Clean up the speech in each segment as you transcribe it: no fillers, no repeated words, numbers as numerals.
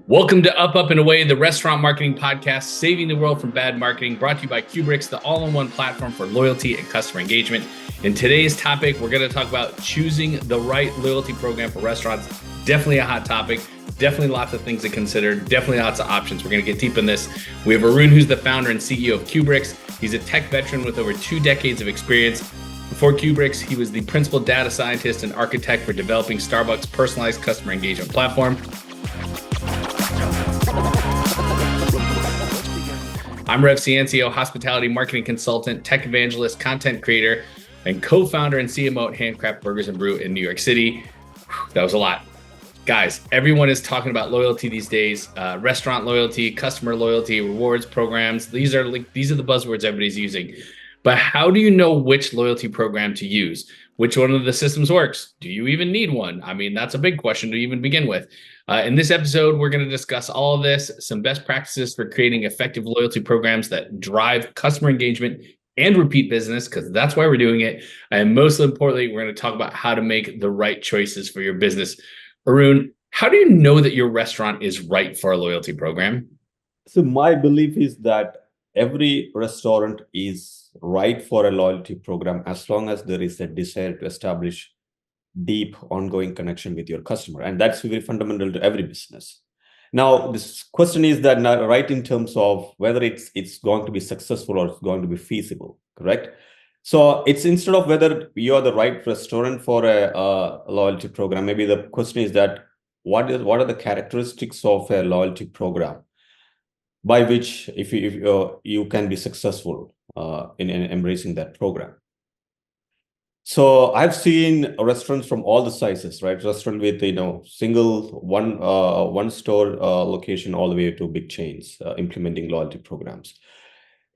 Welcome to Up, Up, and Away, the restaurant marketing podcast, saving the world from bad marketing, brought to you by Qubriux, the all-in-one platform for loyalty and customer engagement. In today's topic, we're going to talk about choosing the right loyalty program for restaurants. Definitely a hot topic. Definitely lots of things to consider. Definitely lots of options. We're going to get deep in this. We have Arun, who's the founder and CEO of Qubriux. He's a tech veteran with over 2 decades of experience. Before Qubriux, he was the principal data scientist and architect for developing Starbucks' personalized customer engagement platform. I'm Rev Ciencio, hospitality marketing consultant, tech evangelist, content creator, and co-founder and CMO at Handcraft Burgers and Brew in New York City. That was a lot. Guys, everyone is talking about loyalty these days, restaurant loyalty, customer loyalty, rewards programs. These are the buzzwords everybody's using. But how do you know which loyalty program to use? Which one of the systems works? Do you even need one? I mean, that's a big question to even begin with. In this episode, we're going to discuss all of this, some best practices for creating effective loyalty programs that drive customer engagement and repeat business, because that's why we're doing it. And most importantly, we're going to talk about how to make the right choices for your business. Arun, how do you know that your restaurant is right for a loyalty program? So my belief is that every restaurant is right for a loyalty program as long as there is a desire to establish deep ongoing connection with your customer. And that's very fundamental to every business. Now, this question is that not right in terms of whether it's going to be successful or it's going to be feasible, correct? So it's instead of whether you're the right restaurant for a loyalty program, maybe the question is that what are the characteristics of a loyalty program by which if you can be successful in embracing that program. So I've seen restaurants from all the sizes, right? Restaurant with single one store location all the way to big chains implementing loyalty programs.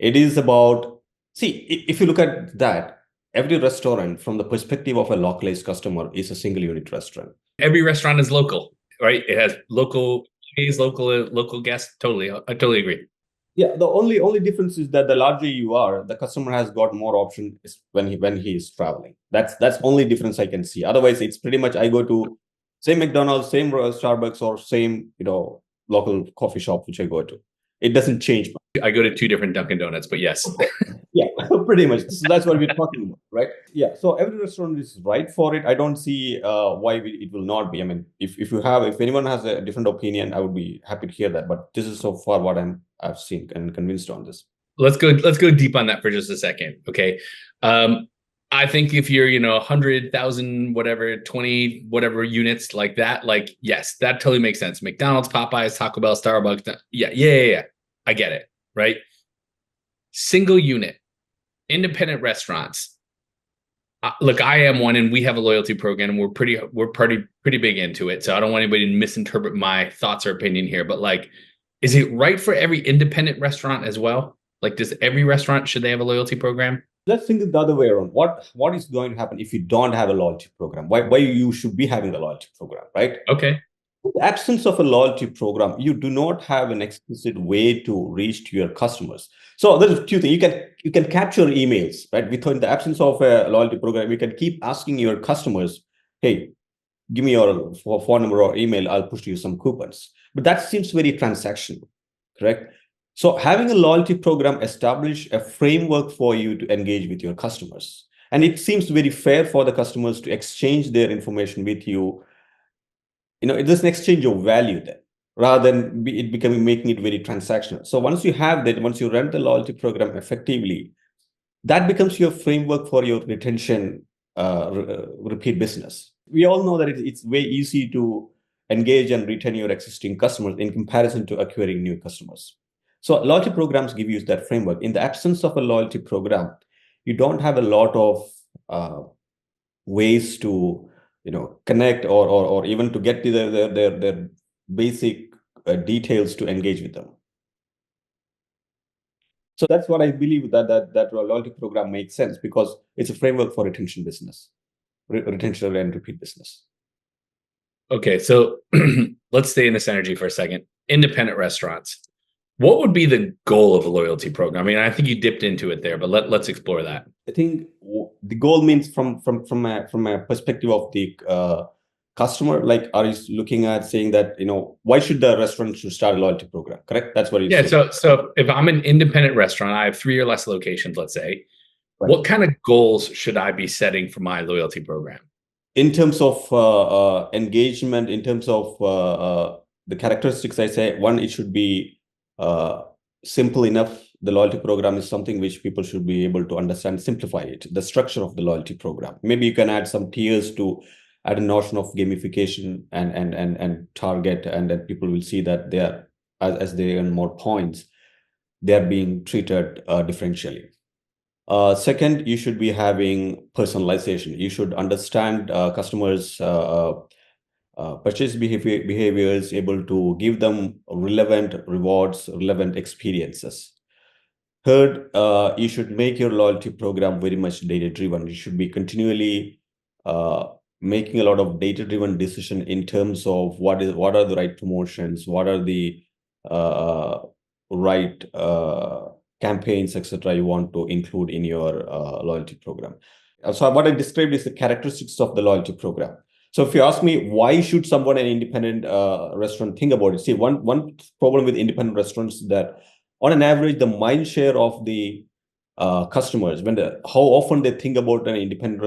It is about if you look at that, every restaurant from the perspective of a localized customer is a single unit restaurant. Every restaurant is local, right? It has local guests. Totally, I totally agree. Yeah, the only difference is that the larger you are, the customer has got more options when he is traveling. That's only difference I can see. Otherwise, it's pretty much I go to same McDonald's, same Starbucks, or same local coffee shop which I go to. It doesn't change much. I go to 2 different Dunkin' Donuts, but yes. Yeah, pretty much. So that's what we're talking about, right? Yeah. So every restaurant is right for it. I don't see why it will not be. I mean, if anyone has a different opinion, I would be happy to hear that. But this is so far what I've seen and convinced on this. Let's go deep on that for just a second, okay? I think if you're 100,000 whatever 20 whatever units like that, like yes, that totally makes sense. McDonald's, Popeyes, Taco Bell, Starbucks, yeah. I get it, right? Single unit, independent restaurants. Look, I am one, and we have a loyalty program, and we're pretty big into it. So I don't want anybody to misinterpret my thoughts or opinion here. But like, is it right for every independent restaurant as well? Like, does every restaurant, should they have a loyalty program? Let's think it the other way around. What is going to happen if you don't have a loyalty program? Why you should be having a loyalty program, right? Okay. In the absence of a loyalty program, you do not have an explicit way to reach to your customers. So there's 2 things. You can capture emails, right? Within the absence of a loyalty program, you can keep asking your customers, hey, give me your phone number or email, I'll push you some coupons. But that seems very transactional, correct? So having a loyalty program establish a framework for you to engage with your customers. And it seems very fair for the customers to exchange their information with you. It's an exchange of value then, rather than making it very transactional. So once you have that, once you run the loyalty program effectively, that becomes your framework for your retention, repeat business. We all know that it's very easy to engage and retain your existing customers in comparison to acquiring new customers. So loyalty programs give you that framework. In the absence of a loyalty program, you don't have a lot of ways to connect or even to get to their basic details to engage with them. So that's what I believe that loyalty program makes sense, because it's a framework for retention business, retention and repeat business. Okay, so let's stay in this energy for a second. Independent restaurants. What would be the goal of a loyalty program? I mean, I think you dipped into it there, but let's explore that. I think the goal means from a perspective of the customer? Like, are you looking at saying that, why should the restaurant should start a loyalty program? Correct? That's what you're Yeah. saying. So if I'm an independent restaurant, I have 3 or less locations, let's say. Right. What kind of goals should I be setting for my loyalty program? In terms of engagement, in terms of the characteristics, I say one, it should be simple enough. The loyalty program is something which people should be able to understand, simplify it, the structure of the loyalty program. Maybe you can add some tiers to add a notion of gamification and target, and then people will see that they are, as they earn more points, they are being treated differentially. Second, you should be having personalization. You should understand customers' purchase behaviors, able to give them relevant rewards, relevant experiences. Third, you should make your loyalty program very much data-driven. You should be continually making a lot of data-driven decision in terms of what are the right promotions, what are the right campaigns, etc. you want to include in your loyalty program. So what I described is the characteristics of the loyalty program. So if you ask me, why should someone an independent restaurant think about it? See, one problem with independent restaurants is that on an average, the mind share of the customers, how often they think about an independent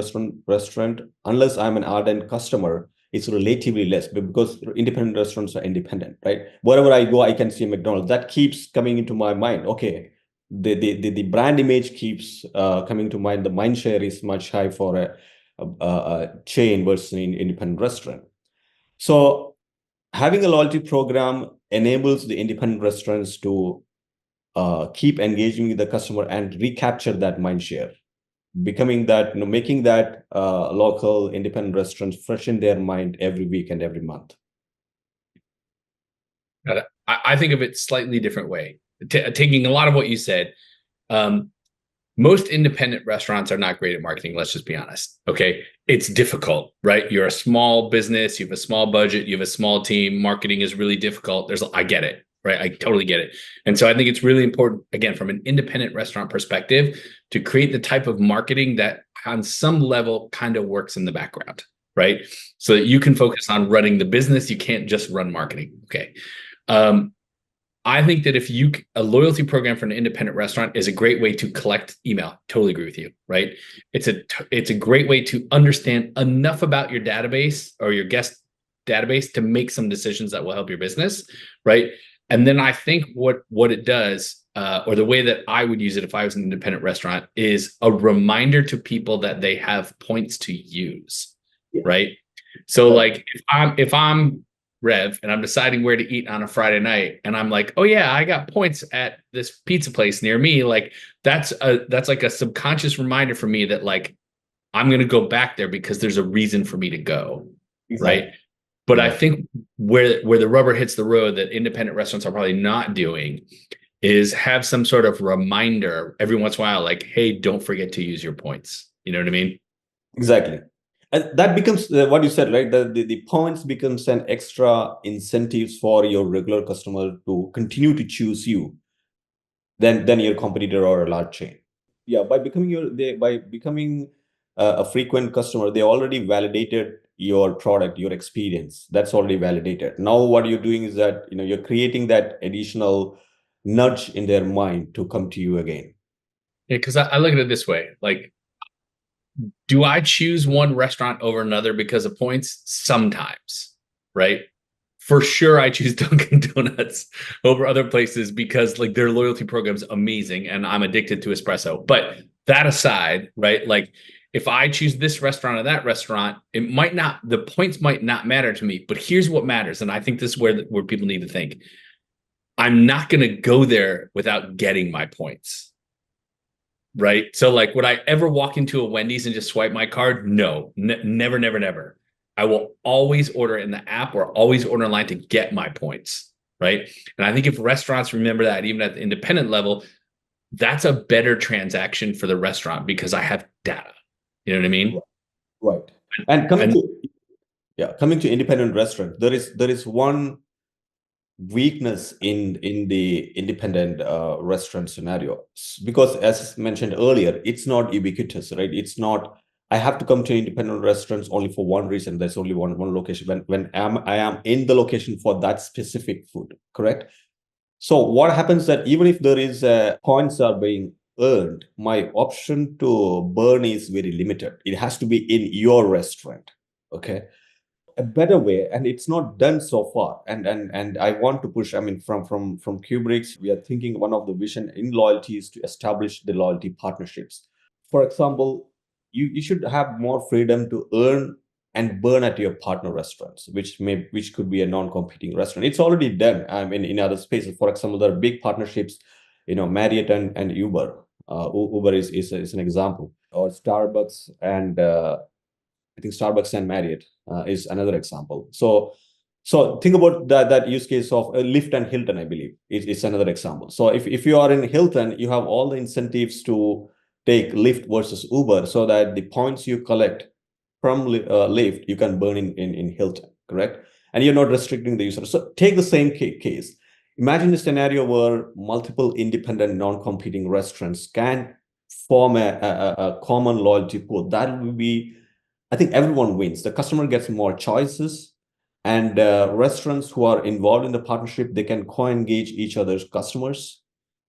restaurant, unless I'm an ardent customer, it's relatively less, because independent restaurants are independent, right? Wherever I go, I can see McDonald's. That keeps coming into my mind. Okay, the brand image keeps coming to mind. The mind share is much high for a chain versus an independent restaurant. So having a loyalty program enables the independent restaurants to keep engaging with the customer and recapture that mind share, becoming that, making that local independent restaurants fresh in their mind every week and every month. I think of it slightly different way. Taking a lot of what you said, most independent restaurants are not great at marketing. Let's just be honest. Okay. It's difficult, right? You're a small business. You have a small budget. You have a small team. Marketing is really difficult. I get it, right? I totally get it. And so I think it's really important, again, from an independent restaurant perspective, to create the type of marketing that on some level kind of works in the background, right? So that you can focus on running the business. You can't just run marketing. Okay. I think that a loyalty program for an independent restaurant is a great way to collect email. Totally agree with you, right? It's a great way to understand enough about your database or your guest database to make some decisions that will help your business, right? And then I think what it does, or the way that I would use it if I was an independent restaurant, is a reminder to people that they have points to use, right? So like if I'm Rev and I'm deciding where to eat on a Friday night, and I'm like, oh yeah, I got points at this pizza place near me, like that's like a subconscious reminder for me that like I'm gonna go back there because there's a reason for me to go. Exactly. Right. But I think where the rubber hits the road that independent restaurants are probably not doing is have some sort of reminder every once in a while, like, hey, don't forget to use your points. You know what I mean? Exactly. And that becomes what you said, right? The points becomes an extra incentives for your regular customer to continue to choose you than your competitor or a large chain. Yeah, by becoming a frequent customer, they already validated your product, your experience. That's already validated. Now what you're doing is that you're creating that additional nudge in their mind to come to you again. Yeah, because I look at it this way, like, do I choose one restaurant over another because of points? Sometimes, right? For sure, I choose Dunkin' Donuts over other places because like their loyalty program's amazing and I'm addicted to espresso. But that aside, right? Like if I choose this restaurant or that restaurant, the points might not matter to me, but here's what matters. And I think this is where people need to think. I'm not going to go there without getting my points. Right. So like, would I ever walk into a Wendy's and just swipe my card? No, never, never, never. I will always order in the app or always order online to get my points. Right. And I think if restaurants remember that, even at the independent level, that's a better transaction for the restaurant because I have data. You know what I mean? Right. And coming to independent restaurant, there is one weakness in the independent restaurant scenario, because as mentioned earlier, it's not ubiquitous, right? It's not I have to come to independent restaurants only for one reason. There's only one location. When I am in the location for that specific food, correct? So what happens that even if there is points are being earned, my option to burn is very limited. It has to be in your restaurant. Okay. A better way, and it's not done so far. And I want to push. I mean, from Qubriux, we are thinking one of the vision in loyalty is to establish the loyalty partnerships. For example, you should have more freedom to earn and burn at your partner restaurants, which could be a non-competing restaurant. It's already done. I mean, in other spaces, for example, there are big partnerships, Marriott and Uber. Uber is an example, or Starbucks and I think Starbucks and Marriott is another example. So think about that use case of Lyft and Hilton, I believe, is another example. So if you are in Hilton, you have all the incentives to take Lyft versus Uber, so that the points you collect from Lyft, you can burn in Hilton, correct? And you're not restricting the user. So take the same case. Imagine a scenario where multiple independent, non-competing restaurants can form a common loyalty pool. That will be, I think everyone wins. The customer gets more choices, and restaurants who are involved in the partnership, they can co-engage each other's customers,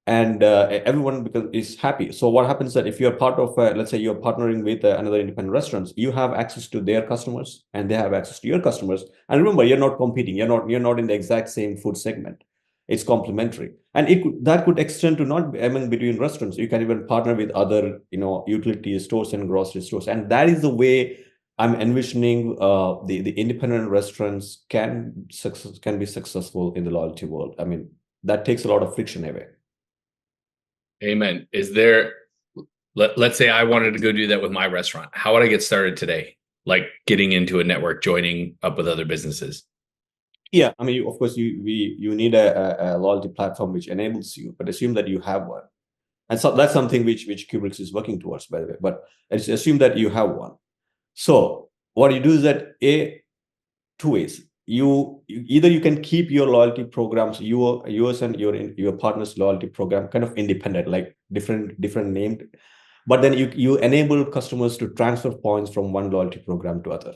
and everyone is happy. So what happens that if you're part of, let's say you're partnering with another independent restaurants, you have access to their customers, and they have access to your customers. And remember, you're not competing. You're not in the exact same food segment. It's complementary, and that could extend to not among between restaurants. You can even partner with other, utility stores and grocery stores, and that is the way I'm envisioning the independent restaurants can be successful in the loyalty world. I mean, that takes a lot of friction away. Amen. Let's say I wanted to go do that with my restaurant. How would I get started today? Like getting into a network, joining up with other businesses. Yeah, I mean, of course, you need a loyalty platform which enables you, but assume that you have one. And so that's something which Qubriux is working towards, by the way. But assume that you have one. So what you do is that two ways. You either you can keep your loyalty programs, yours and your partner's loyalty program, kind of independent, like different named, but then you enable customers to transfer points from one loyalty program to other,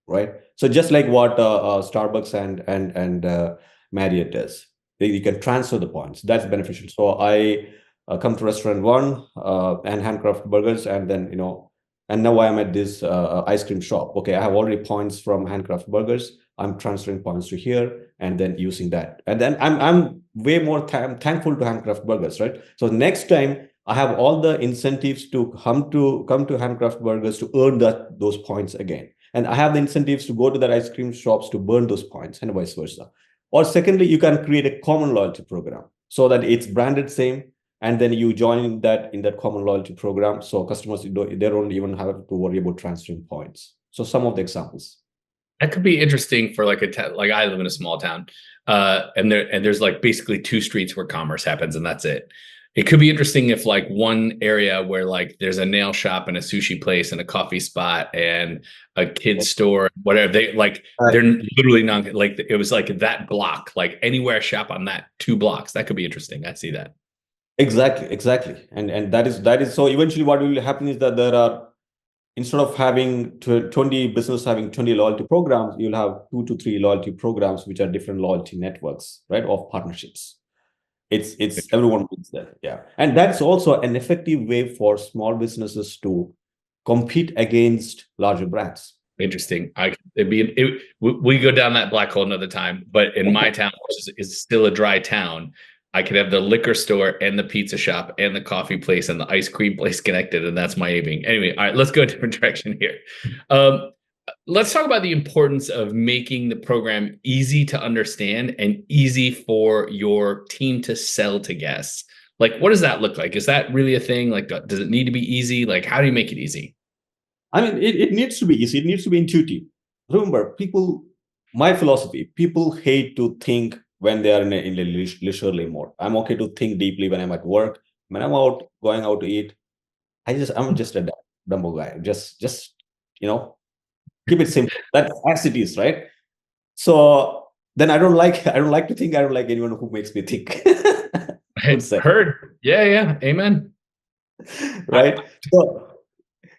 right? So just like what Starbucks and Marriott does, you can transfer the points. That's beneficial. So I come to restaurant one and handcraft burgers, and then and now I am at this ice cream shop. Okay, I have already points from handcraft burgers. I'm transferring points to here, and then using that, and then I'm way more thankful to handcraft burgers, right? So next time I have all the incentives to come to handcraft burgers to earn those points again. And I have the incentives to go to the ice cream shops to burn those points, and vice versa. Or secondly, you can create a common loyalty program so that it's branded same, and then you join in that common loyalty program, so customers they don't even have to worry about transferring points. So some of the examples. That could be interesting for like like I live in a small town, and there's like basically two streets where commerce happens, and that's it. It could be interesting if like one area where like there's a nail shop and a sushi place and a coffee spot and a kid's store, whatever, they're literally not like, it was like that block, like anywhere shop on that 2 blocks. That could be interesting. I see that. Exactly. And that is so eventually what will happen is that there are, instead of having 20 business having 20 loyalty programs, you'll have 2 to 3 loyalty programs, which are different loyalty networks, right, of partnerships. It's everyone wins there. Yeah. And that's also an effective way for small businesses to compete against larger brands. Interesting. We go down that black hole another time, but in my town, which is still a dry town, I could have the liquor store and the pizza shop and the coffee place and the ice cream place connected, and that's my aiming. Anyway, all right, let's go a different direction here. Let's talk about the importance of making the program easy to understand and easy for your team to sell to guests. Like, what does that look like? Is that really a thing? Like, does it need to be easy? Like, how do you make it easy? I mean, it needs to be easy. It needs to be intuitive. Remember, my philosophy, people hate to think when they are in a leisurely mode. I'm okay to think deeply when I'm at work. When I'm going out to eat, I'm just a dumbo guy. Just keep it simple. That's as it is, right? So then I don't like to think. I don't like anyone who makes me think. Heard. Yeah. Amen. Right. So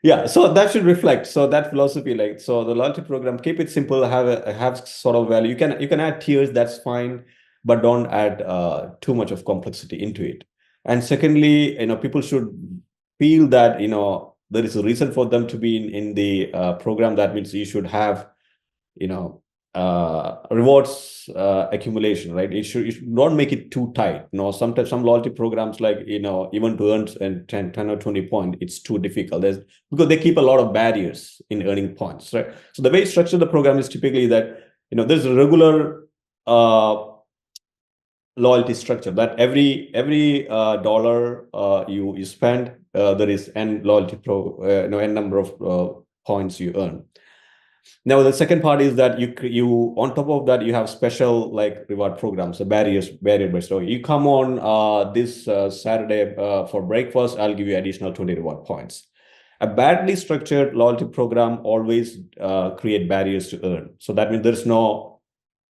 Yeah, so that should reflect. So that philosophy, like, so the loyalty program, keep it simple, have sort of value. You can add tiers, that's fine, but don't add too much of complexity into it. And secondly, people should feel that there is a reason for them to be in the program. That means you should have rewards accumulation, right? You should not make it too tight. Sometimes some loyalty programs, like even to earn and 10 or 20 points, it's too difficult. Because they keep a lot of barriers in earning points, right? So the way you structure the program is typically that there's a regular loyalty structure, that every dollar you spend, there is n loyalty n number of points you earn. Now, the second part is that you on top of that, you have special like reward programs, so barrier based. So you come on this Saturday for breakfast, I'll give you additional 20 reward points. A badly structured loyalty program always create barriers to earn. So that means there's no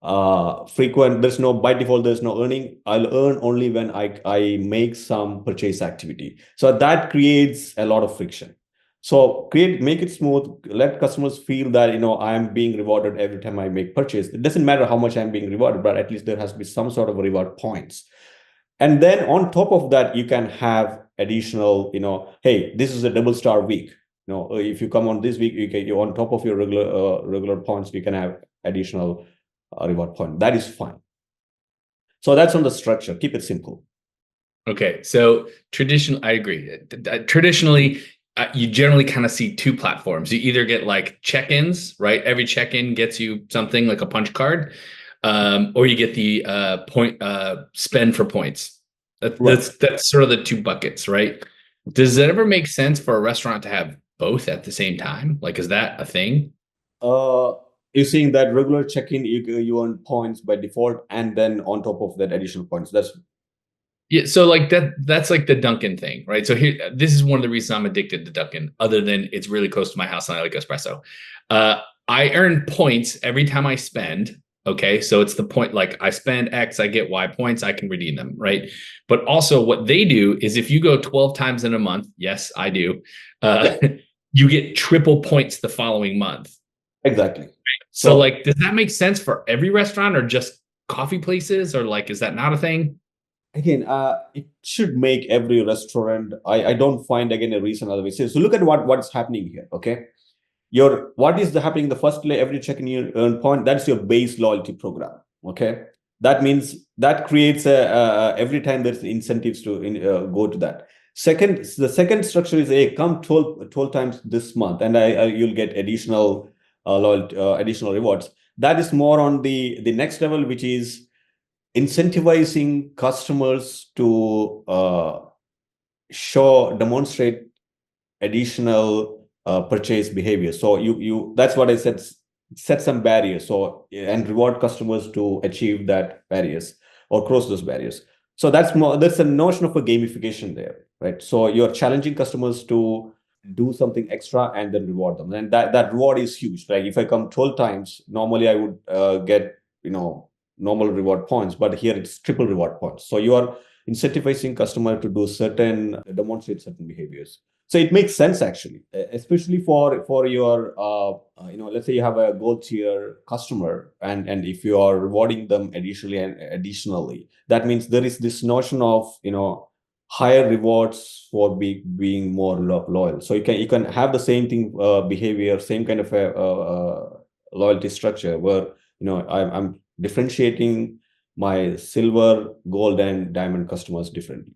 there's no, by default, there's no earning. I'll earn only when I make some purchase activity. So that creates a lot of friction. So make it smooth, let customers feel that I am being rewarded every time I make purchase. It doesn't matter how much I'm being rewarded, but at least there has to be some sort of reward points. And then on top of that, you can have additional, hey, this is a double star week. If you come on this week, you on top of your regular points, you can have additional reward point. That is fine. So that's on the structure. Keep it simple. Okay, so I agree. Traditionally, you generally kind of see two platforms. You either get like check-ins, right? Every check-in gets you something like a punch card, or you get the spend for points. That's sort of the two buckets, right? Does it ever make sense for a restaurant to have both at the same time? Like, is that a thing? You're seeing that regular check-in, you earn points by default, and then on top of that, additional points. Yeah, so like that's like the Dunkin' thing, right? So this is one of the reasons I'm addicted to Dunkin', other than it's really close to my house and I like espresso. I earn points every time I spend. Okay, so it's the point, like I spend X, I get Y points, I can redeem them, right? But also what they do is if you go 12 times in a month, yes, I do, you get triple points the following month. Exactly. So like, does that make sense for every restaurant or just coffee places, or like, is that not a thing? Again, it should make every restaurant. I don't find again a reason otherwise. So look at what's happening here. Okay, what is happening? The first every check-in you earn point. That's your base loyalty program. Okay, that means that creates every time there's incentives to go to that. The second structure is come 12 times this month, and you'll get additional additional rewards. That is more on the next level, which is incentivizing customers to demonstrate additional purchase behavior. So that's what I said, set some barriers, and reward customers to achieve that barriers or cross those barriers. So that's a notion of a gamification there, right? So you're challenging customers to do something extra and then reward them, and that reward is huge. Like if I come 12 times, normally I would get normal reward points, but here it's triple reward points. So you are incentivizing customer to demonstrate certain behaviors. So it makes sense actually, especially for your let's say you have a gold tier customer, and if you are rewarding them additionally, that means there is this notion of higher rewards for being more loyal. So you can have the same thing behavior, same kind of a loyalty structure where I'm differentiating my silver, gold, and diamond customers differently.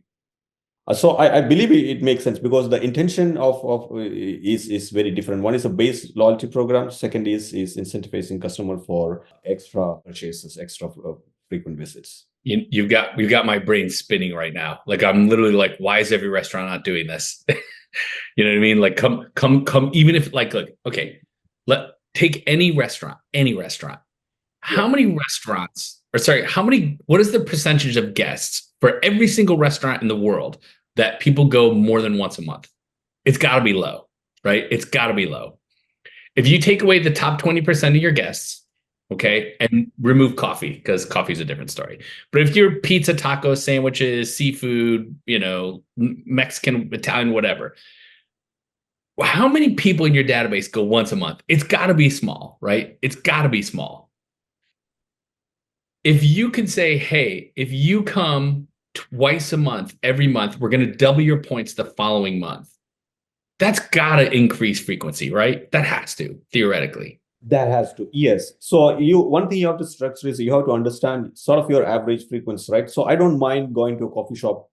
So I believe it makes sense because the intention is very different. One is a base loyalty program. Second is incentivizing customer for extra purchases, extra frequent visits. We've got my brain spinning right now. Like I'm literally like, why is every restaurant not doing this? You know what I mean? Like come, even if like, okay, take any restaurant. How many restaurants, what is the percentage of guests for every single restaurant in the world that people go more than once a month? It's got to be low, right? It's got to be low. If you take away the top 20% of your guests, okay, and remove coffee, because coffee is a different story. But if you're pizza, tacos, sandwiches, seafood, Mexican, Italian, whatever, how many people in your database go once a month? It's got to be small, right? It's got to be small. If you can say, hey, if you come twice a month, every month, we're going to double your points the following month. That's got to increase frequency, right? That has to, theoretically. That has to, yes. So you one thing you have to structure is you have to understand sort of your average frequency, right? So I don't mind going to a coffee shop,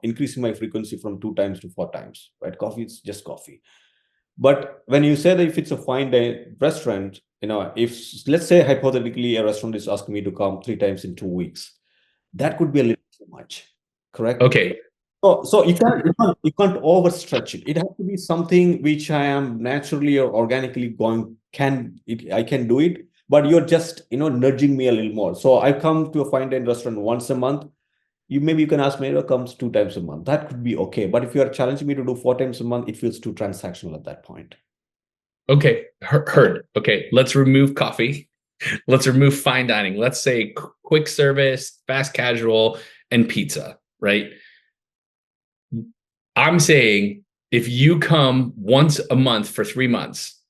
increasing my frequency from 2 times to 4 times, right? Coffee is just coffee. But when you say that if it's a fine day restaurant, if let's say hypothetically a restaurant is asking me to come 3 times in 2 weeks, that could be a little too much, correct? Okay. So you can't overstretch it. It has to be something which I am naturally or organically I can do it, but you're just nudging me a little more. So I come to a fine dining restaurant once a month. You can ask me, comes 2 times a month. That could be okay. But if you are challenging me to do 4 times a month, it feels too transactional at that point. Okay. Heard. Okay. Let's remove coffee. Let's remove fine dining. Let's say quick service, fast casual, and pizza, right? I'm saying if you come once a month for 3 months,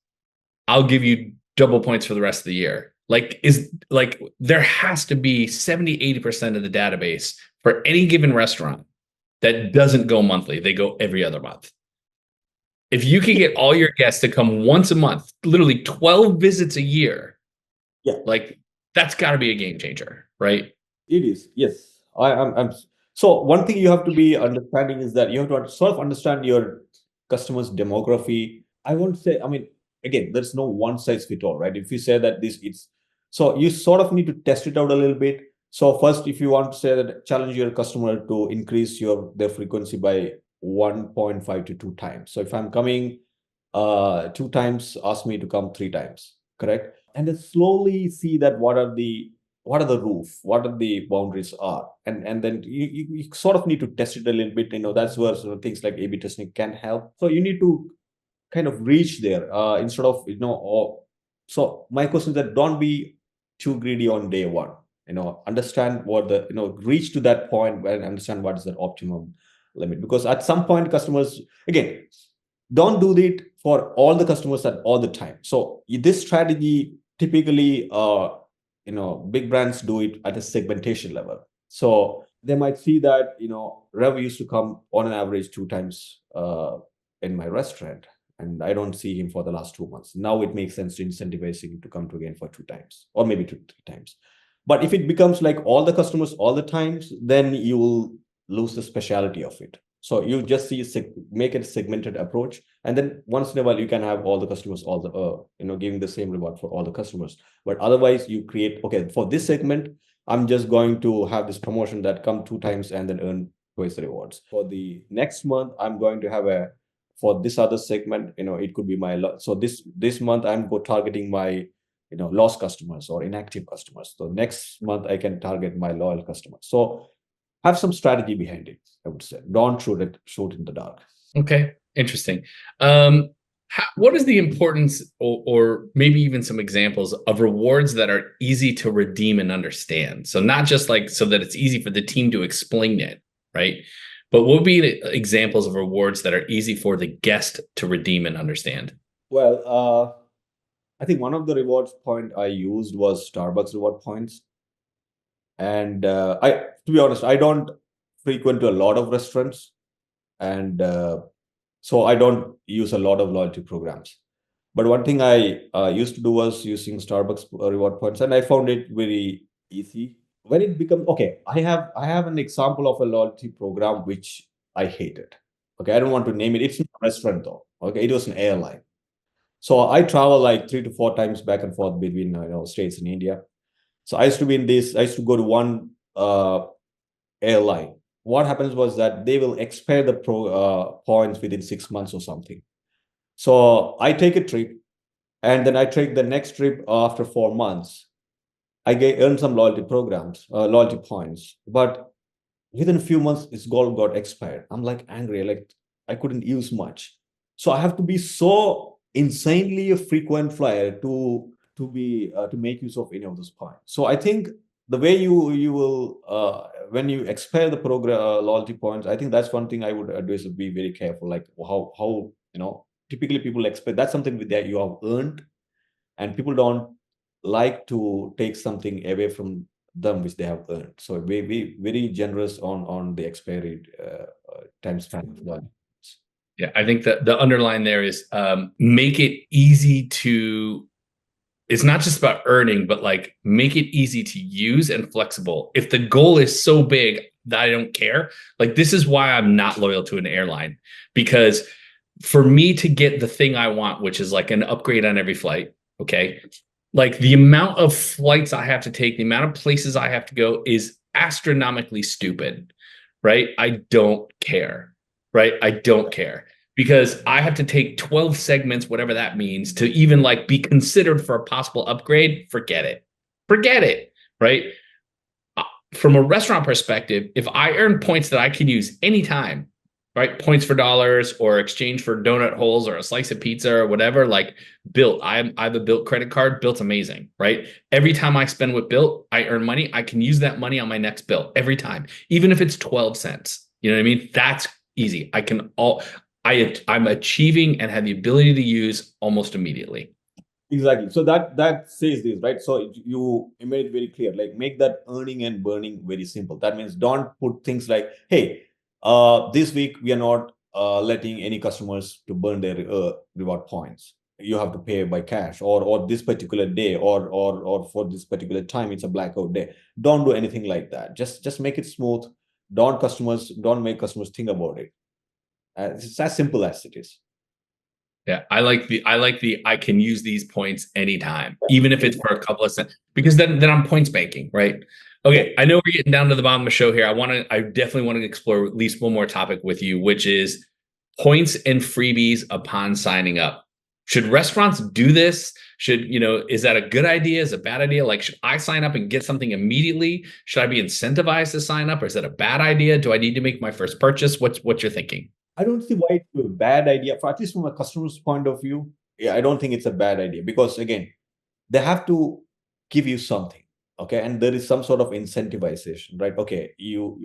I'll give you double points for the rest of the year. There has to be 70-80% of the database for any given restaurant that doesn't go monthly. They go every other month. If you can get all your guests to come once a month, literally 12 visits a year, Yeah, like that's got to be a game changer, right? it is. Yes. I'm so one thing you have to be understanding is that you have to sort of understand your customers' demography. I won't say, I mean, again, there's no one size fit all, right? If you say that it's so you sort of need to test it out a little bit. So first, if you want to say that challenge your customer to increase their frequency by 1.5 to 2 times. So if I'm coming 2 times, ask me to come 3 times, correct? And then slowly see that what are the roof, what are the boundaries are, and then you sort of need to test it a little bit. That's where sort of things like A/B testing can help. So you need to kind of reach there instead of so my question is that don't be too greedy on day one. Understand what the reach to that point and understand what is the optimum limit, because at some point customers, again, don't do it for all the customers at all the time. So this strategy typically big brands do it at a segmentation level. So they might see that Rev used to come on an average 2 times in my restaurant, and I don't see him for the last 2 months. Now it makes sense to incentivize him to come to again for 2 times or maybe 3 times. But if it becomes like all the customers all the times, then you will lose the speciality of it. So you just make it a segmented approach, and then once in a while you can have all the customers all the giving the same reward for all the customers. But otherwise, you create, okay, for this segment, I'm just going to have this promotion that come 2 times and then earn twice the rewards. For the next month, I'm going to have for this other segment, it could be so this month I'm targeting my lost customers or inactive customers. So next month I can target my loyal customers. So have some strategy behind it, I would say. Don't shoot in the dark. Okay, interesting. What is the importance, or maybe even some examples of rewards that are easy to redeem and understand? So not just like so that it's easy for the team to explain it, right? But what would be the examples of rewards that are easy for the guest to redeem and understand? Well, I think one of the rewards point I used was Starbucks reward points. And to be honest, I don't frequent to a lot of restaurants, and so I don't use a lot of loyalty programs. But one thing I used to do was using Starbucks reward points, and I found it very easy. When it becomes okay, I have an example of a loyalty program which I hated. Okay, I don't want to name it. It's not a restaurant though. Okay, it was an airline. So I travel like 3 to 4 times back and forth between states in India. So I used to be in this. I used to go to one airline. What happens was that they will expire the points within 6 months or something. So I take a trip, and then I take the next trip after 4 months. Earn some loyalty points, but within a few months, its goal got expired. I'm like angry, like I couldn't use much. So I have to be so insanely a frequent flyer to make use of any of those points. So I think the way you will when you expire the program loyalty points, I think that's one thing I would advise to be very careful, like how typically people expect that's something that you have earned, and people don't like to take something away from them which they have earned. So we very generous on the expiry time span. Yeah, I think that the underline there is make it easy to. It's not just about earning, but like make it easy to use and flexible. If the goal is so big that I don't care, like this is why I'm not loyal to an airline, because for me to get the thing I want, which is like an upgrade on every flight, okay, like the amount of flights I have to take, the amount of places I have to go is astronomically stupid, right? I don't care, right? I don't care because I have to take 12 segments, whatever that means, to even like be considered for a possible upgrade. Forget it. Forget it, right? From a restaurant perspective, if I earn points that I can use anytime, right? Points for dollars or exchange for donut holes or a slice of pizza or whatever, like Built. I have a Built credit card. Built's amazing, right? Every time I spend with Built, I earn money. I can use that money on my next bill every time, even if it's 12 cents. You know what I mean? That's easy. I'm achieving and have the ability to use almost immediately. Exactly. So that says this, right? So you made it very clear, like make that earning and burning very simple. That means don't put things like, hey, this week we are not letting any customers to burn their reward points. You have to pay by cash, or this particular day, or for this particular time, it's a blackout day. Don't do anything like that. Just make it smooth. Don't make customers think about it. It's as simple as it is. Yeah, I can use these points anytime, even if it's for a couple of cents, because then I'm points banking, right? Okay, I know we're getting down to the bottom of the show here. I definitely want to explore at least one more topic with you, which is points and freebies upon signing up. Should restaurants do this? Is that a good idea? Is it a bad idea? Like, should I sign up and get something immediately? Should I be incentivized to sign up, or is that a bad idea? Do I need to make my first purchase? What's your thinking? I don't see why it's a bad idea. For at least from a customer's point of view, yeah, I don't think it's a bad idea because again, they have to give you something, okay, and there is some sort of incentivization, right? Okay,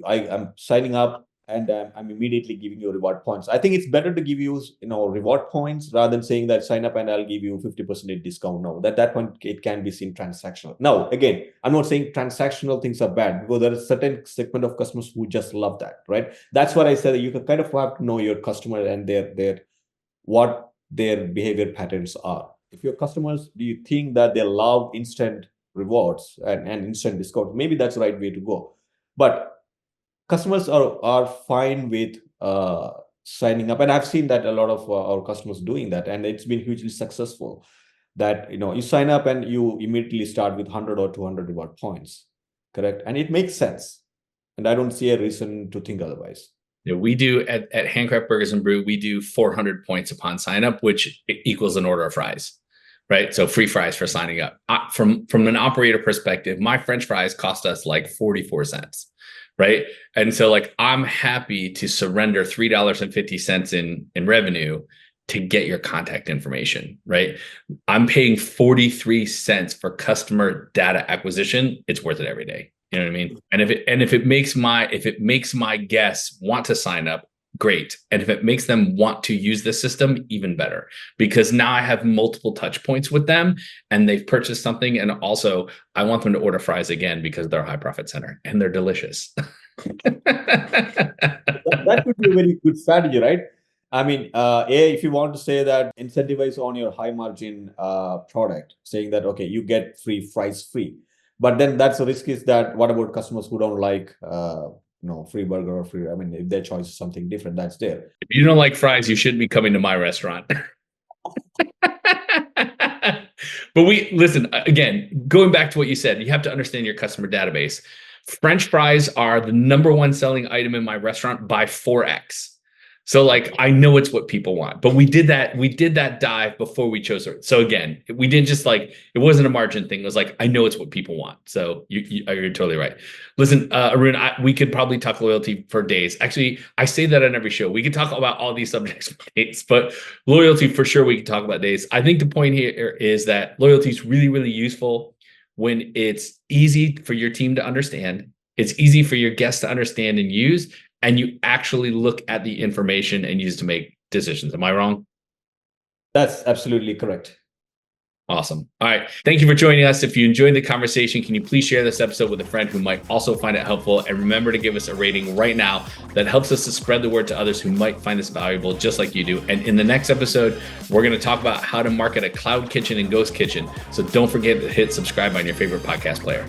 I'm signing up and I'm immediately giving you reward points. I think it's better to give you reward points rather than saying that sign up and I'll give you 50% discount. No, that point it can be seen transactional. Now again, I'm not saying transactional things are bad, because there is a certain segment of customers who just love that, right? That's what I said, that you can kind of have to know your customer and their what their behavior patterns are. If your customers, do you think that they love instant rewards and instant discounts, maybe that's the right way to go. But customers are fine with signing up, and I've seen that a lot of our customers doing that, and it's been hugely successful. That you sign up and you immediately start with 100 or 200 reward points, correct? And it makes sense, and I don't see a reason to think otherwise. We do at Handcraft Burgers and Brew, we do 400 points upon sign up, which equals an order of fries, right? So free fries for signing up. From an operator perspective, my French fries cost us like 44 cents, right? And so like I'm happy to surrender $3.50 in revenue to get your contact information, right? I'm paying 43 cents for customer data acquisition. It's worth it every day. You know what I mean? And if it makes my guests want to sign up, great. And if it makes them want to use the system, even better, because now I have multiple touch points with them and they've purchased something. And also I want them to order fries again because they're a high profit center and they're delicious. That could be a very good strategy, right? I mean, if you want to say that incentivize on your high margin product, saying that, okay, you get free fries free. But then that's the risk is that what about customers who don't like, free burger or free, I mean, if their choice is something different, that's there. If you don't like fries, you shouldn't be coming to my restaurant. But listen, again, going back to what you said, you have to understand your customer database. French fries are the number one selling item in my restaurant by 4x. So like I know it's what people want, but we did that dive before we chose it. So again, we didn't just like, it wasn't a margin thing. It was like, I know it's what people want. So you're totally right. Listen, Arun, we could probably talk loyalty for days. Actually, I say that on every show. We could talk about all these subjects for days, but loyalty for sure we could talk about days. I think the point here is that loyalty is really, really useful when it's easy for your team to understand. It's easy for your guests to understand and use, and you actually look at the information and use to make decisions. Am I wrong? That's absolutely correct. Awesome. All right. Thank you for joining us. If you enjoyed the conversation, can you please share this episode with a friend who might also find it helpful? And remember to give us a rating right now. That helps us to spread the word to others who might find this valuable, just like you do. And in the next episode, we're going to talk about how to market a cloud kitchen and ghost kitchen. So don't forget to hit subscribe on your favorite podcast player.